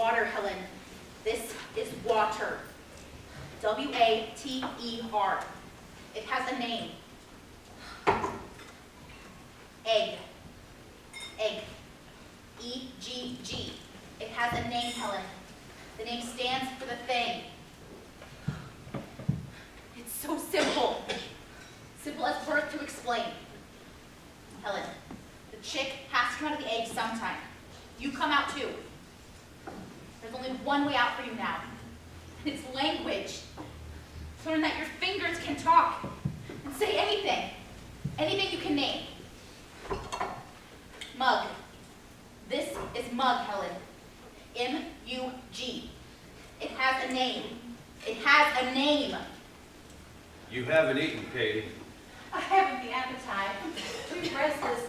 water, Helen. This is water. W-A-T-E-R. It has a name. Egg. Egg. E-G-G. It has a name, Helen. The name stands for the thing. It's so simple. Simple as birth to explain. Helen, the chick has to come out of the egg sometime. You come out too. There's only one way out for you now. It's language. So that your fingers can talk and say anything. Anything you can name. Mug. This is mug, Helen. M-U-G. It has a name. It has a name. You haven't eaten, Katie. I haven't the appetite. I'm too restless.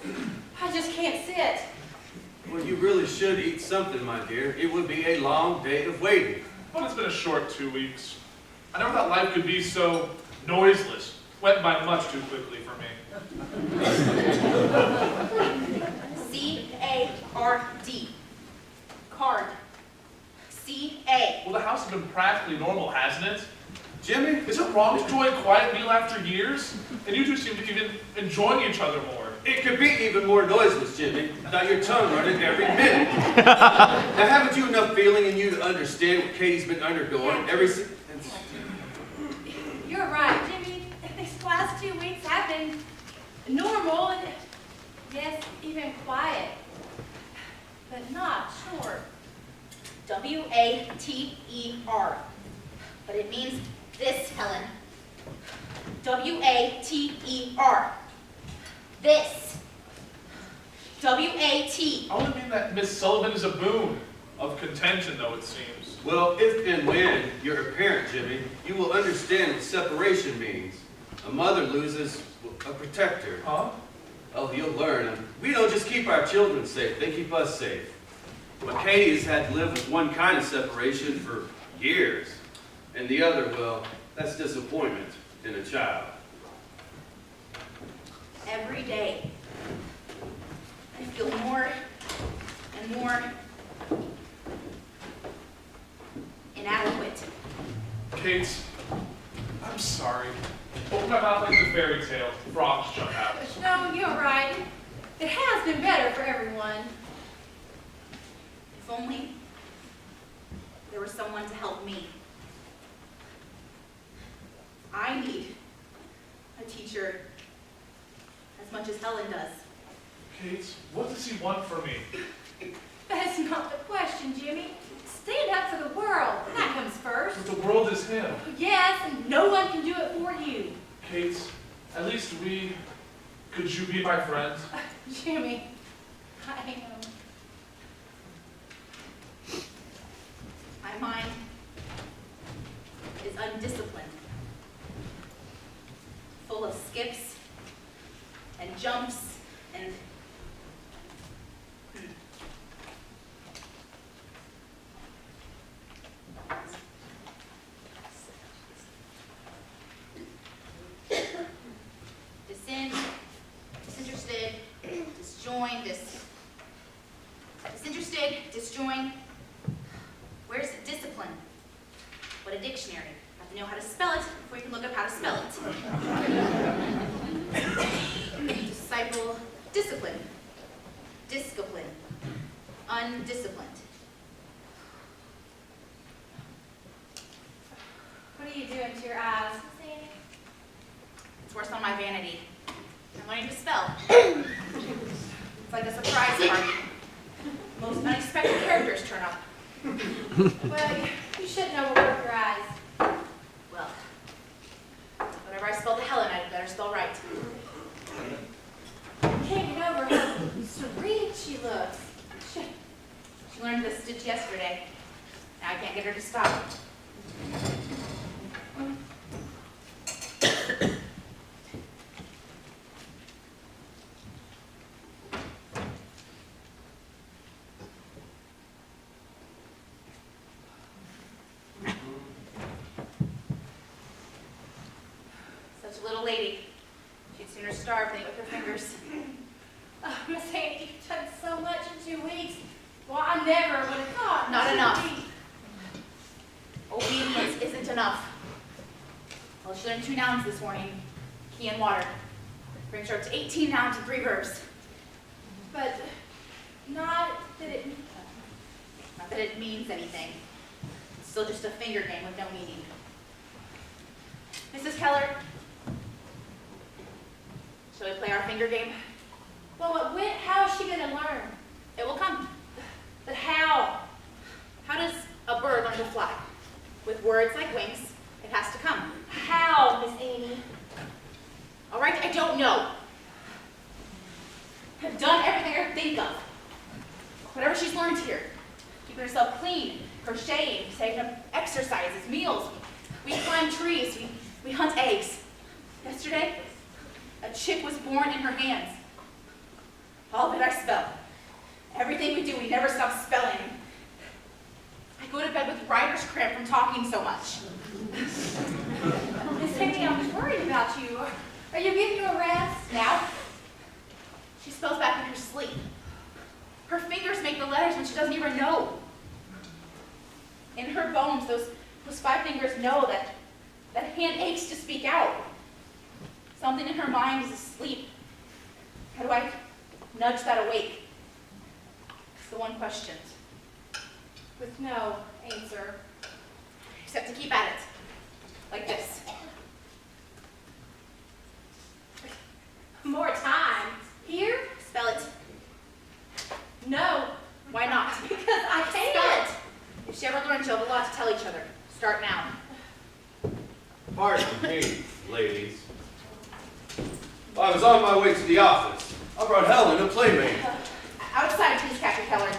I just can't sit. Well, you really should eat something, my dear. It would be a long day of waiting. But it's been a short 2 weeks. I never thought life could be so noiseless. Went by much too quickly for me. C-A-R-D. Card. C-A. Well, the house has been practically normal, hasn't it? Jimmy? Is it wrong to enjoy a quiet meal after years? And you two seem to be even enjoying each other more. It could be even more noiseless, Jimmy. Got your tongue running every minute. Now, haven't you enough feeling in you to understand what Katie's been undergoing You're right, Jimmy. These last 2 weeks have been normal and, yes, even quiet. But not short. W-A-T-E-R. But it means this, Helen. W-A-T-E-R. This. W-A-T. I only mean that Miss Sullivan is a boon. Of contention, though, it seems. Well, if and when you're a parent, Jimmy, you will understand what separation means. A mother loses a protector. Huh? Oh, you'll learn. We don't just keep our children safe, they keep us safe. But Katie has had to live with one kind of separation for years. And the other, well, that's disappointment in a child. Every day, I feel more and more inadequate. Kate, I'm sorry. Open my mouth like the fairy tale. Frogs jump out. No, you're right. It has been better for everyone. If only there was someone to help me. I need a teacher as much as Helen does. Kate, what does he want from me? That's not the question, Jimmy. Stand up for the world. That comes first. But the world is him. Yes, and no one can do it for you. Kate, at least could you be my friend? Jimmy, I am. My mind is undisciplined, full of skips and jumps and disinterested, disjoined, disinterested, disjoined. Where's the discipline? What a dictionary. You have to know how to spell it before you can look up how to spell it. Disciple, discipline, discipline, undisciplined. What are you doing to your eyes? It's worse on my vanity. I'm learning to spell. It's like a surprise party. Most unexpected characters turn up. Well, you should know what work your eyes. Well, whatever I spell to Helen, I'd better spell right. I can't get over how serene she looks. She learned this stitch yesterday. Now I can't get her to stop. Such a little lady. She'd sooner starve than eat with her fingers. Oh, Miss Annie, you've done so much in 2 weeks. Well, I never would have thought. Not She'd enough. be- Obedience isn't enough. Well, she learned 2 nouns this morning, key and water. Brings her up to 18 nouns and 3 verbs. But not that it. Not that it means anything. It's still just a finger game with no meaning. Mrs. Keller, shall we play our finger game? Well, how is she going to learn? It will come. But how? How does a bird learn to fly? With words like wings, it has to come. How, Miss Amy? All right, I don't know. I've done everything I could think of. Whatever she's learned here. Keeping herself clean, crocheting, taking up exercises, meals. We climb trees, we hunt eggs. Yesterday, a chick was born in her hands. All of it I spell. Everything we do, we never stop spelling. I go to bed with writer's cramp from talking so much. Miss Amy, I was worried about you. Are you getting you a rest? Now, she spells back in her sleep. Her fingers make the letters when she doesn't even know. In her bones, those 5 fingers know that hand aches to speak out. Something in her mind is asleep. How do I nudge that awake? It's the one question. With no answer. Except to keep at it. Like this. More time. Here? Spell it. No. Why not? Because I Spell can't. it. If she ever learns, you'll have a lot to tell each other. Start now. Pardon me, ladies. I was on my way to the office. I brought Helen a playmate. Outside, please, Captain Keller.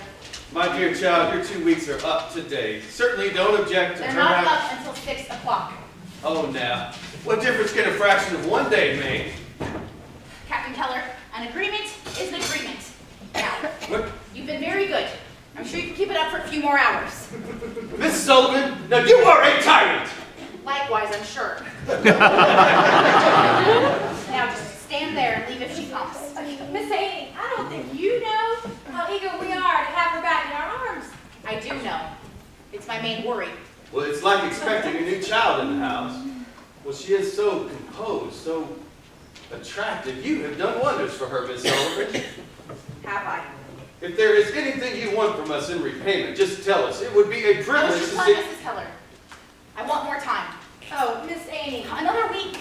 My dear child, your 2 weeks are up to date. Certainly don't object to They're her not having... up until 6 o'clock. Oh, now. What difference can a fraction of 1 day make? Captain Keller, an agreement is an agreement. Now, What? you've been very good. I'm sure you can keep it up for a few more hours. Miss Sullivan, now you are a tyrant! Likewise, I'm sure. Now, just stand there and leave if she comes. Miss Amy, I don't think you know how eager we are to have her back in our arms. I do know. It's my main worry. Well, it's like expecting a new child in the house. Well, she is so composed, so attractive. You have done wonders for her, Miss Sullivan. Have I? If there is anything you want from us in repayment, just tell us. It would be a I privilege was to just telling see... Mrs. Keller. I want more time. Oh, Miss Amy. Another week.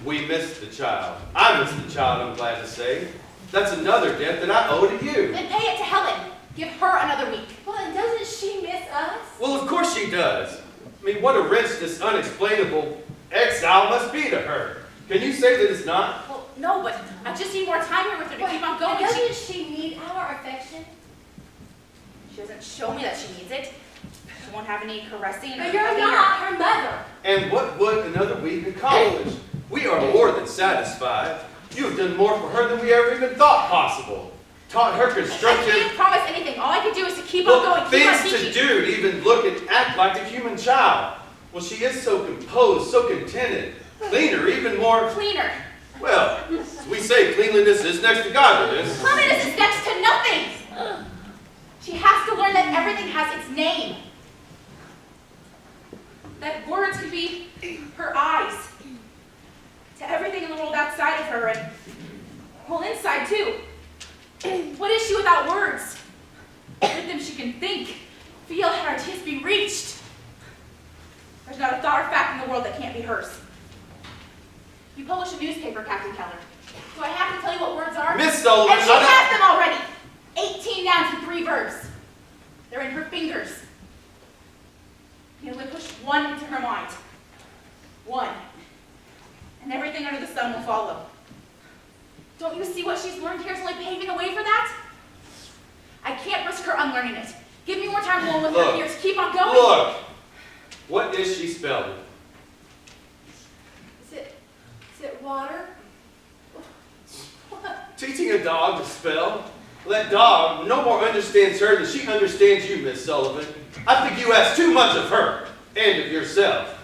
We missed the child. I missed the child, I'm glad to say. That's another debt that I owe to you. Then pay it to Helen. Give her another week. Well, and doesn't she miss us? Well, of course she does. I mean, what a wrench this unexplainable exile must be to her. Can you say that it's not? Well, no, but I just need more time here with her to keep on going. And doesn't she need our affection? She doesn't show me that she needs it. She won't have any caressing. But or you're hugging not her mother. And what would another week accomplish? We are more than satisfied. You have done more for her than we ever even thought possible. Taught her I constructive... can't promise anything. All I can do is to keep on Well, going, keep on things to teaching. do to even look and act like a human child. Well, she is so composed, so contented, cleaner, even more... Cleaner. Well, as we say, cleanliness is next to godliness. Cleanliness is next to nothing. She has to learn that everything has its name. That words could be her eyes to everything in the world outside of her and, well, inside too. What is she without words? With them she can think, feel, her ideas be reached. There's not a thought or fact in the world that can't be hers. You publish a newspaper, Captain Keller. Do I have to tell you what words are? Miss Sullivan, And she has them already. 18 nouns and 3 verbs. They're in her fingers. You only push one into her mind. One. And everything under the sun will follow. Don't you see what she's learned here is only paving the way for that? I can't risk her unlearning it. Give me more time alone with her Look. here to keep on going. Look, what is she spelling? Is it water? Teaching a dog to spell? That dog no more understands her than she understands you, Miss Sullivan. I think you ask too much of her and of yourself.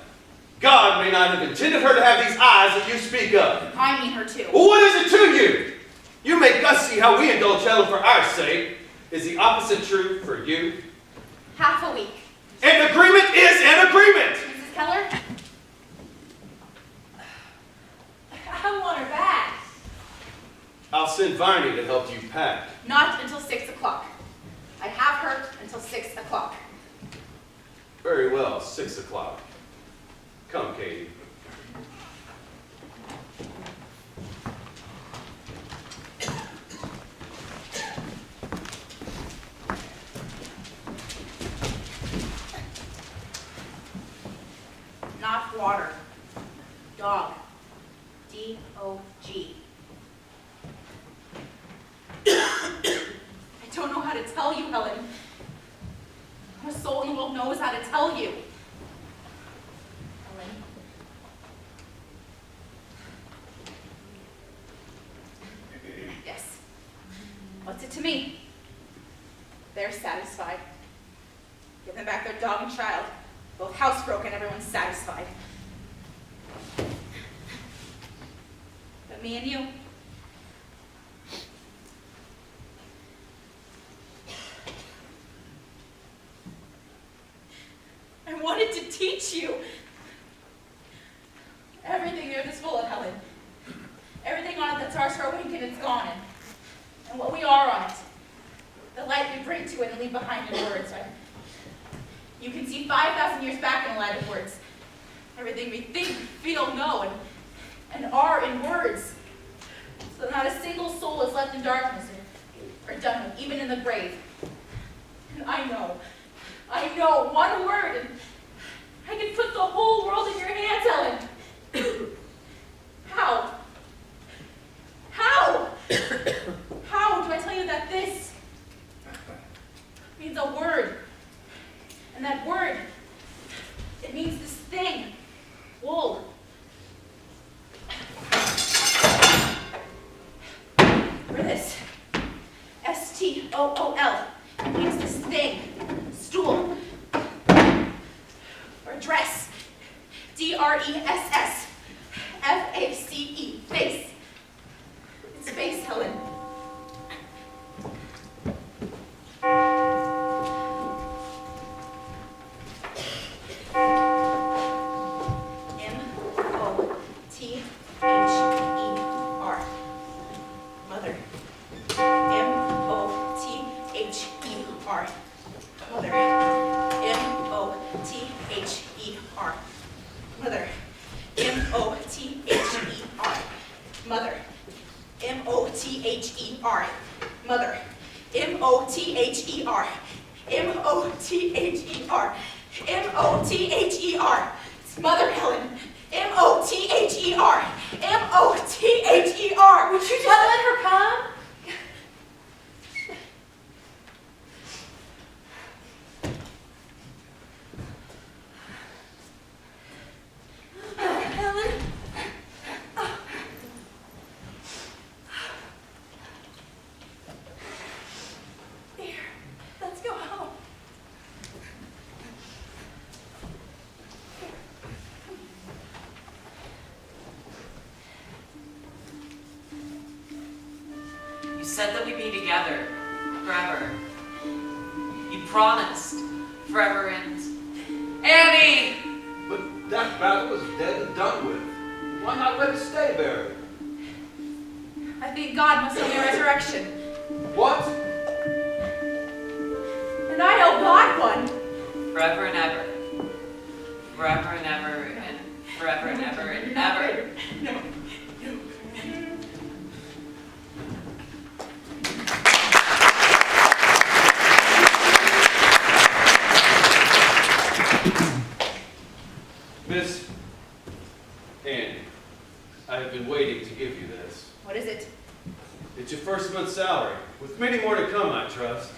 God may not have intended her to have these eyes that you speak of. I mean her too. Well, what is it to you? You make us see how we indulge Helen for our sake. Is the opposite true for you? Half a week. An agreement is an agreement! Mrs. Keller? I want her back. I'll send Viney to help you pack. Not until 6 o'clock. I have her until 6 o'clock. Very well, 6 o'clock. Come, Katie. Not water. Dog. D-O-G. I don't know how to tell you, Helen. What soul in the world knows how to tell you? Helen. Yes. What's it to me? They're satisfied. Give them back their dog and child. Both housebroken, everyone's satisfied. But me and you, I wanted to teach you everything the earth is full of, Helen. Everything on it that's ours for a wink and it's gone. And what we are on it. The light we bring to it and leave behind in words. You can see 5,000 years back in a light of words. Everything we think, feel, know, and are in words. So not a single soul is left in darkness or done with, even in the grave. And I know one word, and I can put the whole world in your hands, Ellen. How? How? How do I tell you that this means a word? And that word, it means this thing, wool. Or this, S-T-O-O-L, it means this thing, stool. Or dress, D-R-E-S-S, F-A-C-E, face. It's face, Helen. M-O-T-H-E-R. Mother. M-O-T-H-E-R. Mother. M-O-T-H-E-R. Mother. M-O-T-H-E-R. Mother. M-O-T-H-E-R. Mother. M-O-T-H-E-R. M-O-T-H-E-R. M-O-T-H-E-R. It's Mother Helen. M-O-T-H-E-R. M-O-T-H-E-R. Would you just let her come? Helen? Here, let's go home. You said that we'd be together forever. You promised forever and... Annie! But that battle was dead and done with. Why not let it stay buried? I think God must have a resurrection. What? And I know God won. Forever and ever. Forever and ever and forever and ever and ever. No. Miss Annie, I have been waiting to give you this. What is it? It's your first month's salary, with many more to come, I trust.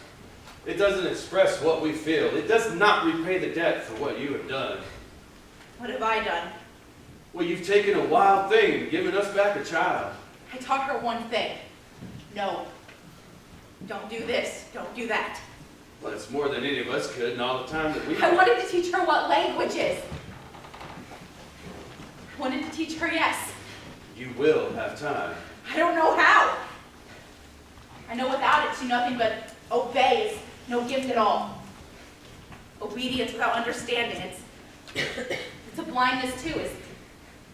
It doesn't express what we feel. It does not repay the debt for what you have done. What have I done? Well, you've taken a wild thing and given us back a child. I taught her one thing. No. Don't do this. Don't do that. Well, it's more than any of us could in all the time that we... I wanted to teach her what language is. I wanted to teach her yes. You will have time. I don't know how. I know without it, she's nothing but Obey is no gift at all. Obedience without understanding, it's a blindness too. Is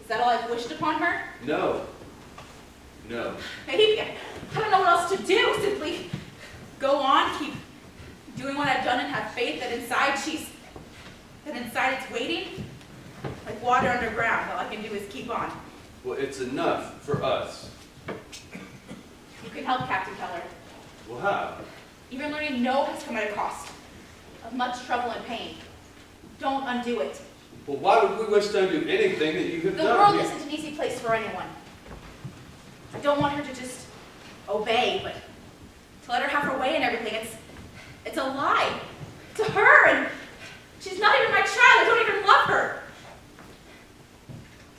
that all I've wished upon her? No. No. Maybe I don't know what else to do. Simply go on, keep doing what I've done and have faith that inside it's waiting. Like water underground, all I can do is keep on. Well, it's enough for us. You can help, Captain Keller. Well, how? Even learning no has come at a cost of much trouble and pain. Don't undo it. Well, why would we wish to undo anything that you have The done? world isn't an easy place for anyone. I don't want her to just obey, but to let her have her way and everything. It's a lie to her, and she's not even my child. I don't even love her.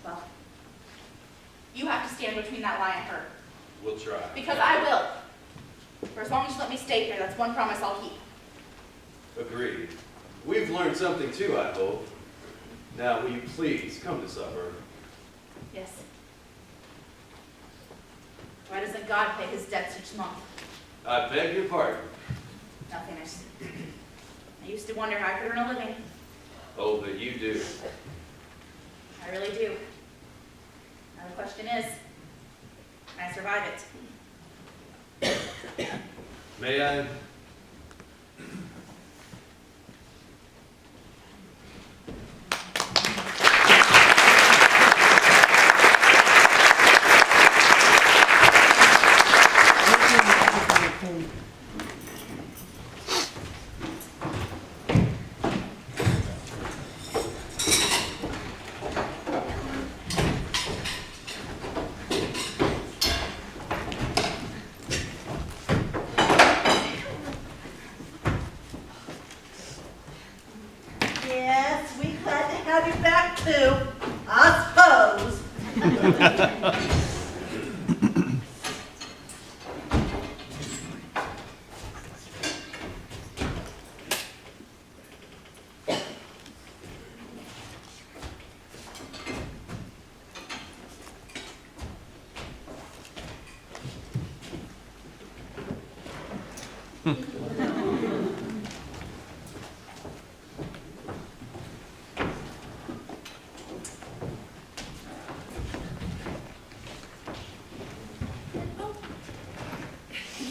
Well, you have to stand between that lie and her, We'll try. because I will. For as long as you let me stay here, that's one promise I'll keep. Agreed. We've learned something too, I hope. Now, will you please come to supper? Yes. Why doesn't God pay his debts each month? I beg your pardon. Nothing. I used to wonder how I could earn a living. Oh, but you do. I really do. Now the question is, can I survive it? May I? Yes, we glad to have you back too, I suppose.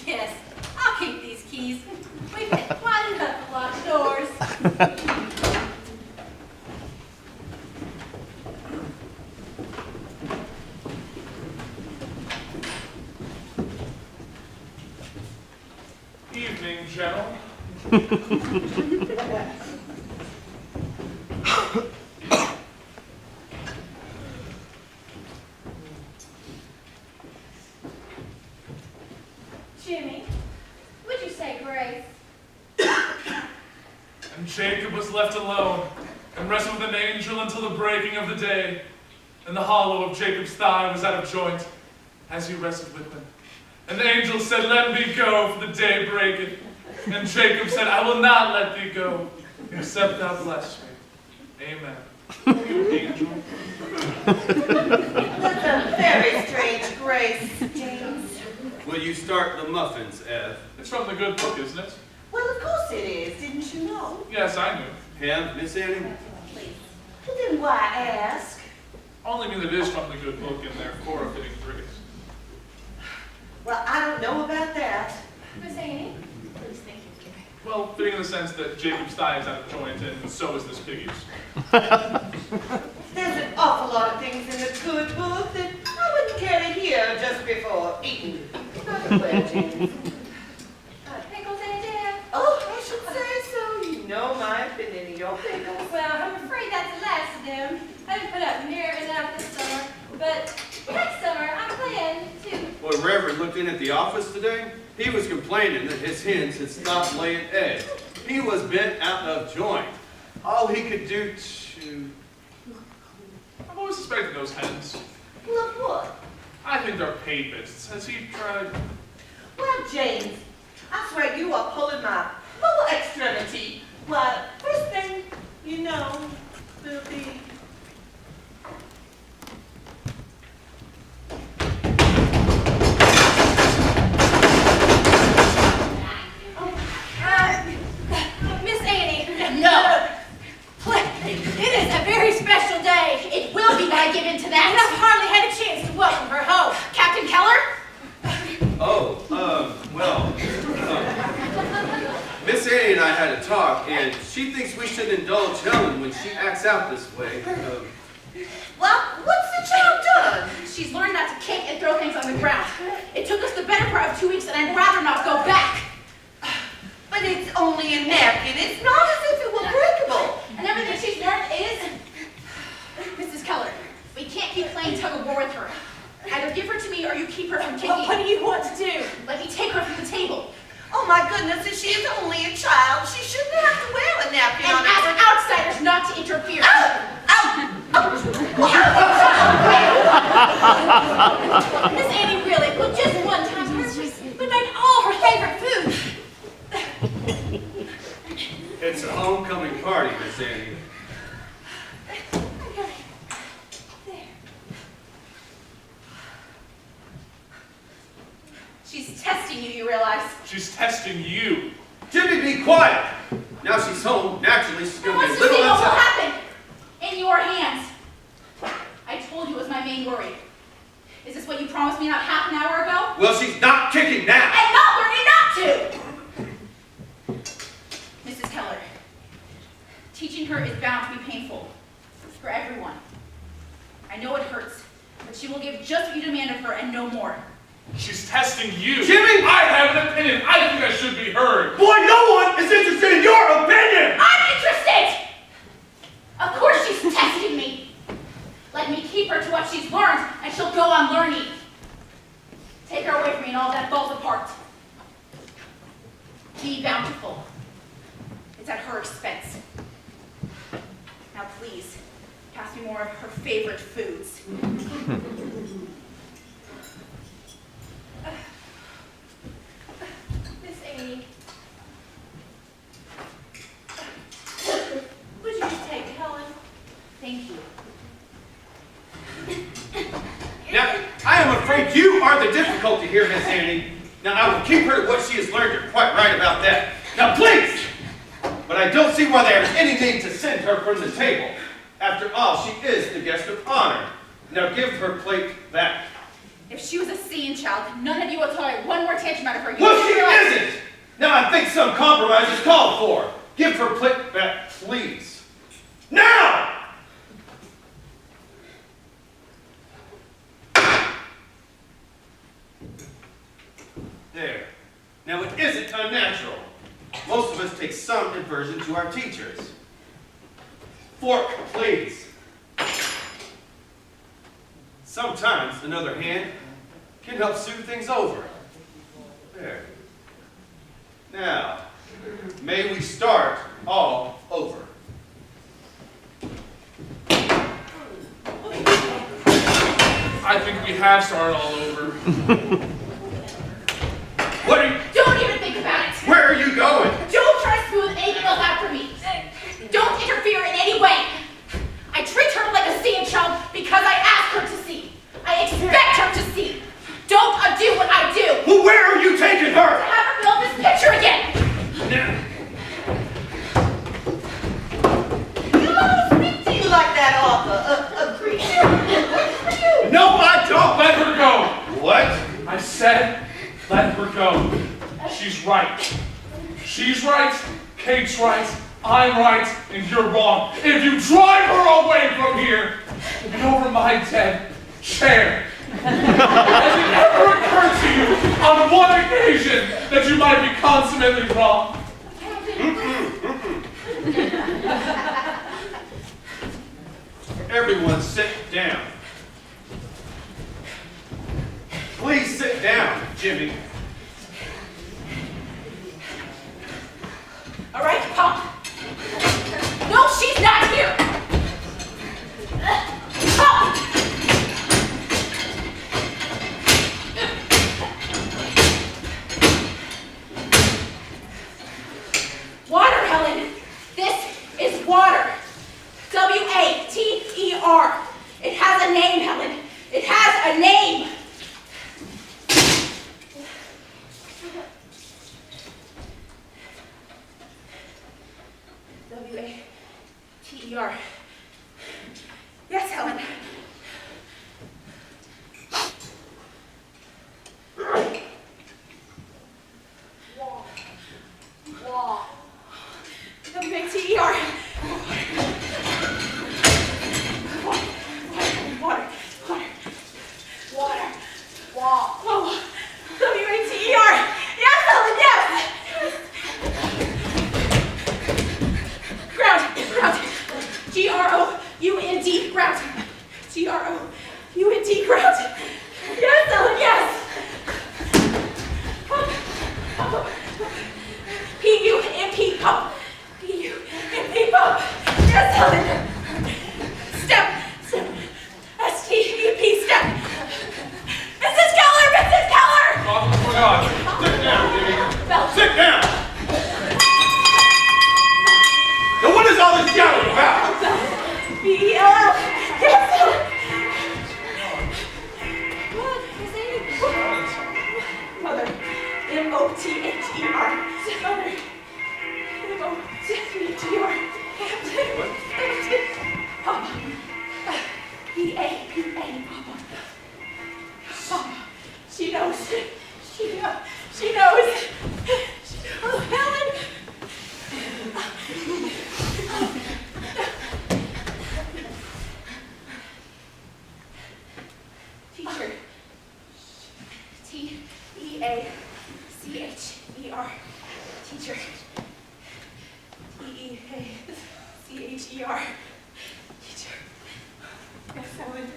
Yes, I'll keep these keys. We've been winding up the locked doors. Evening, General. Jimmy, would you say grace? And Jacob was left alone and rested with an angel until the breaking of the day. And the hollow of Jacob's thigh was out of joint as he rested with him. And the angel said, "Let me go, for the day breaketh." And Jacob said, "I will not let thee go, except thou bless me." Amen. You angel. That's a very strange grace, James. Will you start the muffins, Ev? It's from the good book, isn't it? Well, of course it is, didn't you know? Yes, I knew. Ham, Miss Annie? Please. Well, then why ask? Only mean that it is from the good book and therefore a fitting grace. Well, I don't know about that. Miss Annie? Please, thank you, Jimmy. Well, fitting in the sense that Jacob's thigh is out of joint and so is this piggy's. There's an awful lot of things in the good book that I wouldn't care to hear just before eating. Not aware, James. Pickles in a jam? Oh, I should say so. You know my opinion of your pickles. Well, I'm afraid that's the last of them. I haven't put up near enough this summer, but next summer I'm planning to. Well, Reverend looked in at the office today. He was complaining that his hens had stopped laying eggs. He was bent out of joint. All he could do to... I've always suspected those hens. Look what? I think they're papists. Has he tried? Well, James, I swear you are pulling my lower extremity. Why, first thing you know will be... Oh, talk, and she thinks we should indulge Helen when she acts out this way. Well, what's the child done? She's learned not to kick and throw things on the ground. It took us the better part of 2 weeks, and I'd rather not go back. But it's only a napkin. It's not as if it were breakable. And everything she's learned is... Mrs. Keller, we can't keep playing tug of war with her. Either give her to me or you keep her from kicking. Well, what do you want to do? Let me take her from the table. Oh my goodness, if she is only a child, she shouldn't have to wear a napkin And on ask her. outsiders not to interfere. Miss Annie, really, well, just one time, we made all her favorite food. It's a homecoming party, Miss Annie. She's testing you, you realize. She's testing you. Jimmy, be quiet! Now she's home, naturally she's And going to let's be a just see little what will upset. happen. In your hands. I told you it was my main worry. Is this what you promised me not half an hour ago? Well, she's not kicking now! And not learning not to! Mrs. Keller, teaching her is bound to be painful. For everyone. I know it hurts, but she will give just what you demand of her and no more. She's testing you. Jimmy! I have an opinion. I think I should be heard. Boy, no one is interested in your opinion! I'm interested! Of course she's testing me. Let me keep her to what she's learned, and she'll go on learning. Take her away from me and all that falls apart. Be bountiful. It's at her expense. Now please, pass me more of her favorite foods. Miss Annie. Would you just take Helen? Thank you. Now, I am afraid you are the difficulty here, Miss Annie. Now, I will keep her to what she has learned. You're quite right about that. Now, please! But I don't see why there is any need to send her from the table. After all, she is the guest of honor. Now, give her plate back. If she was a seeing child, none of you will tolerate one more tantrum out of her. You Well, do she realize- isn't! Now, I think some compromise is called for. Give her plate back, please. Now! There. Now, it isn't unnatural. Most of us take some aversion to our teachers. Fork, please. Sometimes, another hand can help soothe things over. There. Now, may we start all over. I think we have started all over. What are you, Don't even think about it. where are you going? Don't try to smooth anything else out for me. Don't interfere in any way. I treat her like a seeing child because I ask her to see. I expect her to see. Don't undo what I do. Well, where are you taking To her? have her fill this picture again. Now, You don't speak to you like that, Arthur. A creature. What's for you? no, I don't. Let her go. What? I said, let her go. She's right. She's right. Kate's right. I'm right, and you're wrong. If you drive her away from here and over my dead chair, has it ever occurred to you on one occasion that you might be consummately wrong? Everyone sit down. Please sit down, Jimmy. All right, Pop. No, she's not here. Pop. Water, Helen. This is water. W-A-T-E-R. It has a name, Helen. It has a name. M-O-T-H-E-R. Mother. M-O-T-H-E-R. Papa. P-A-P-A. Papa. Papa. She knows. She knows. She knows. Oh, Helen. Teacher. T-E-A-C-H-E-R. Teacher. T-E-A-C-H-E-R. Teacher. Yes, Helen.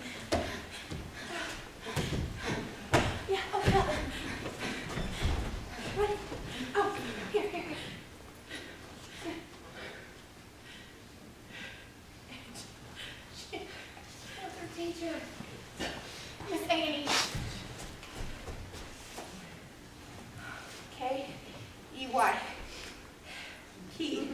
Yeah, oh, Helen. What? Oh, here. What's her teacher? Miss Annie. K-E-Y. Key.